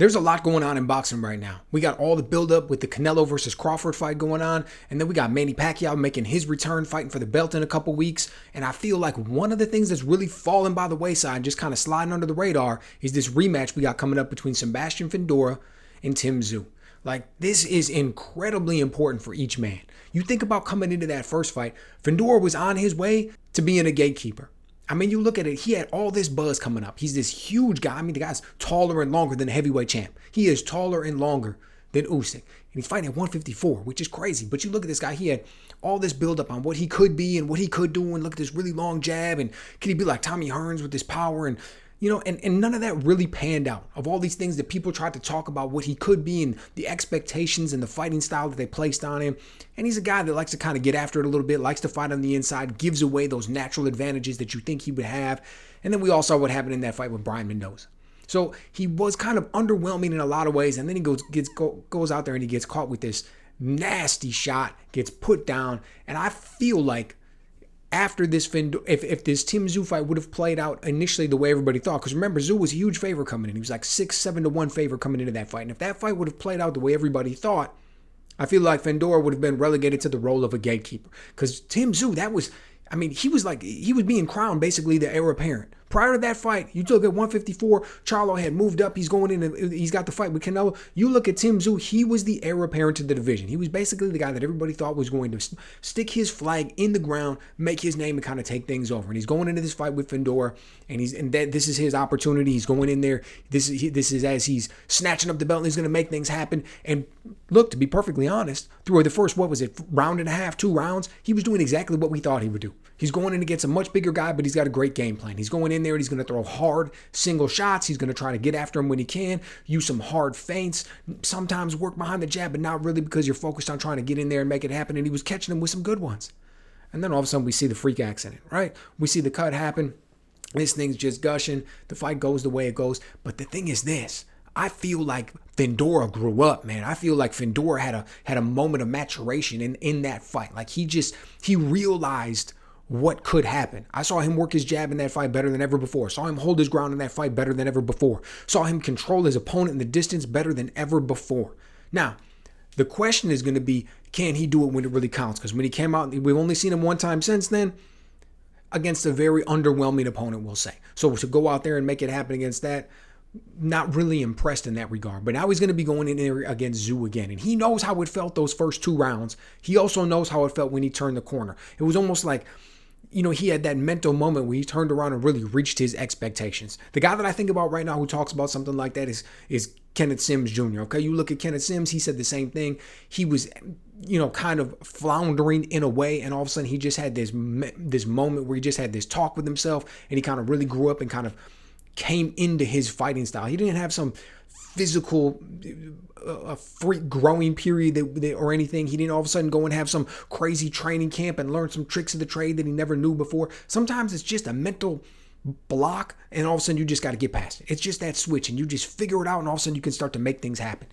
There's a lot going on in boxing right now. We got all the buildup with the Canelo versus Crawford fight going on, and then we got Manny Pacquiao making his return, fighting for the belt in a couple weeks. And I feel like one of the things that's really fallen by the wayside, just kind of sliding under the radar, is this rematch we got coming up between Sebastian Fundora and Tszyu. Like, this is incredibly important for each man. You think about coming into that first fight, Fendor was on his way to being a gatekeeper. I mean, you look at it, he had all this buzz coming up. He's this huge guy. I mean, the guy's taller and longer than the heavyweight champ. He is taller and longer than Usyk. And he's fighting at 154, which is crazy. But you look at this guy, he had all this buildup on what he could be and what he could do. And look at this really long jab. And can he be like Tommy Hearns with this power? And and none of that really panned out. Of all these things that people tried to talk about what he could be and the expectations and the fighting style that they placed on him. And he's a guy that likes to kind of get after it a little bit, likes to fight on the inside, gives away those natural advantages that you think he would have. And then we all saw what happened in that fight with Brian Mendoza. So he was kind of underwhelming in a lot of ways. And then he goes out there and he gets caught with this nasty shot, gets put down. And I feel like after this, if this Tszyu fight would have played out initially the way everybody thought, because remember, Tszyu was a huge favorite coming in. He was like 6-7-1 favorite coming into that fight. And if that fight would have played out the way everybody thought, I feel like Fendor would have been relegated to the role of a gatekeeper. Because Tszyu, he was being crowned basically the heir apparent. Prior to that fight, you look at 154, Charlo had moved up. He's going in, he's got the fight with Canelo. You look at Tszyu, he was the heir apparent to the division. He was basically the guy that everybody thought was going to stick his flag in the ground, make his name, and kind of take things over. And he's going into this fight with Fendor, and this is his opportunity. He's going in there. This is as he's snatching up the belt, and he's going to make things happen. And look, to be perfectly honest, through the first, round and a half, 2 rounds, he was doing exactly what we thought he would do. He's going in against a much bigger guy, but he's got a great game plan. He's going in there and he's going to throw hard single shots. He's going to try to get after him when he can, use some hard feints, sometimes work behind the jab, but not really because you're focused on trying to get in there and make it happen. And he was catching him with some good ones. And then all of a sudden we see the freak accident, right? We see the cut happen. This thing's just gushing. The fight goes the way it goes. But the thing is this. I feel like Fundora grew up, man. I feel like Fundora had a moment of maturation in that fight. Like he realized what could happen. I saw him work his jab in that fight better than ever before. Saw him hold his ground in that fight better than ever before. Saw him control his opponent in the distance better than ever before. Now, the question is going to be, can he do it when it really counts? Because when he came out, we've only seen him one time since then against a very underwhelming opponent, we'll say. So to go out there and make it happen against that, not really impressed in that regard. But now he's going to be going in there against Tszyu again. And he knows how it felt those first 2 rounds. He also knows how it felt when he turned the corner. It was almost like, he had that mental moment where he turned around and really reached his expectations. The guy that I think about right now who talks about something like that is Kenneth Sims Jr. Okay, you look at Kenneth Sims, he said the same thing. He was, kind of floundering in a way, and all of a sudden he just had this moment where he just had this talk with himself, and he kind of really grew up and kind of came into his fighting style. He didn't have some physical freak growing period or anything. He didn't all of a sudden go and have some crazy training camp and learn some tricks of the trade that he never knew before. Sometimes it's just a mental block, and all of a sudden you just got to get past it. It's just that switch, and you just figure it out, and all of a sudden you can start to make things happen.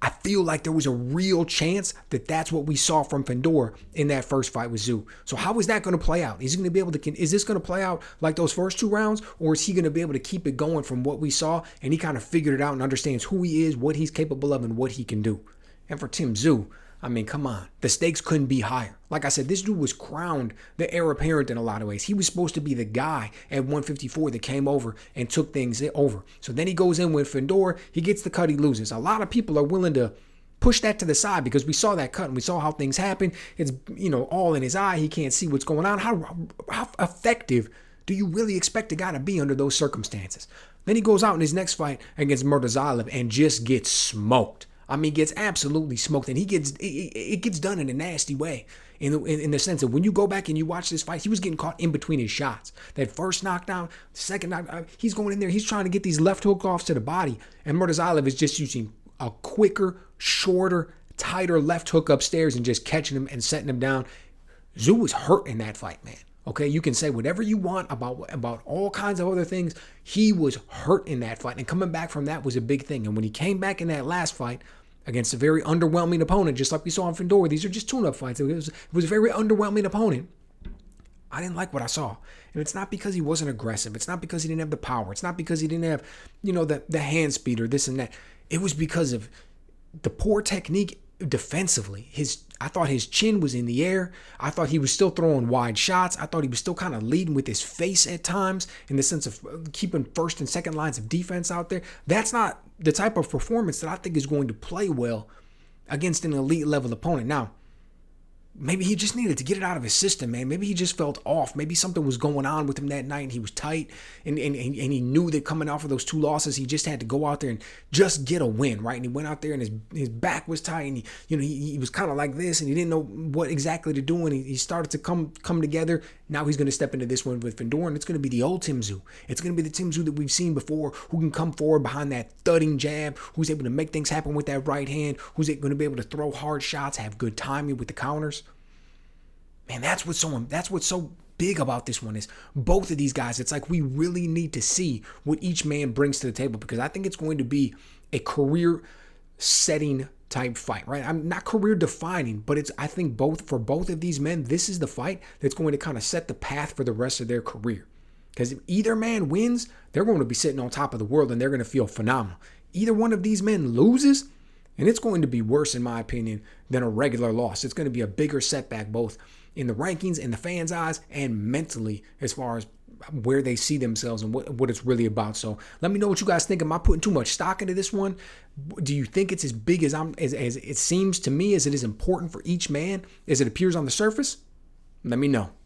I feel like there was a real chance that that's what we saw from Fendor in that first fight with Tszyu. So how is that going to play out? Is this going to play out like those first 2 rounds, or is he going to be able to keep it going from what we saw, and he kind of figured it out and understands who he is, what he's capable of, and what he can do? And for Tszyu, I mean, come on. The stakes couldn't be higher. Like I said, this dude was crowned the heir apparent in a lot of ways. He was supposed to be the guy at 154 that came over and took things over. So then he goes in with Fendor. He gets the cut, he loses. A lot of people are willing to push that to the side because we saw that cut and we saw how things happen. It's, all in his eye. He can't see what's going on. How effective do you really expect a guy to be under those circumstances? Then he goes out in his next fight against Murtazaev and just gets smoked. I mean, gets absolutely smoked, and it gets done in a nasty way. In the sense that when you go back and you watch this fight, he was getting caught in between his shots. That first knockdown, the second knockdown, he's going in there, he's trying to get these left hook offs to the body, and Murtazaev is just using a quicker, shorter, tighter left hook upstairs and just catching him and setting him down. Tszyu was hurt in that fight, man. Okay, you can say whatever you want about all kinds of other things. He was hurt in that fight, and coming back from that was a big thing. And when he came back in that last fight against a very underwhelming opponent, just like we saw in Fendor, these are just tune-up fights. It was a very underwhelming opponent. I didn't like what I saw. And it's not because he wasn't aggressive. It's not because he didn't have the power. It's not because he didn't have, the hand speed or this and that. it was because of the poor technique defensively. I thought his chin was in the air. I thought he was still throwing wide shots. I thought he was still kind of leading with his face at times in the sense of keeping first and second lines of defense out there. That's not the type of performance that I think is going to play well against an elite level opponent. Now, maybe he just needed to get it out of his system, man. Maybe he just felt off. Maybe something was going on with him that night and he was tight and he knew that coming off of those 2 losses, he just had to go out there and just get a win, right? And he went out there and his back was tight and he was kind of like this and he didn't know what exactly to do, and he started to come together. Now he's going to step into this one with Fendor, and it's going to be the old Tszyu. It's going to be the Tszyu that we've seen before, who can come forward behind that thudding jab, who's able to make things happen with that right hand, who's going to be able to throw hard shots, have good timing with the counters. Man, that's what's so big about this one is both of these guys. It's like we really need to see what each man brings to the table, because I think it's going to be a career-setting type fight, right? I'm not career-defining, but I think for both of these men, this is the fight that's going to kind of set the path for the rest of their career. Because if either man wins, they're going to be sitting on top of the world and they're going to feel phenomenal. Either one of these men loses, and it's going to be worse, in my opinion, than a regular loss. It's going to be a bigger setback, both in the rankings, in the fans' eyes, and mentally, as far as where they see themselves and what it's really about. So let me know what you guys think. Am I putting too much stock into this one? Do you think it's as big as it seems to me, as it is important for each man, as it appears on the surface? Let me know.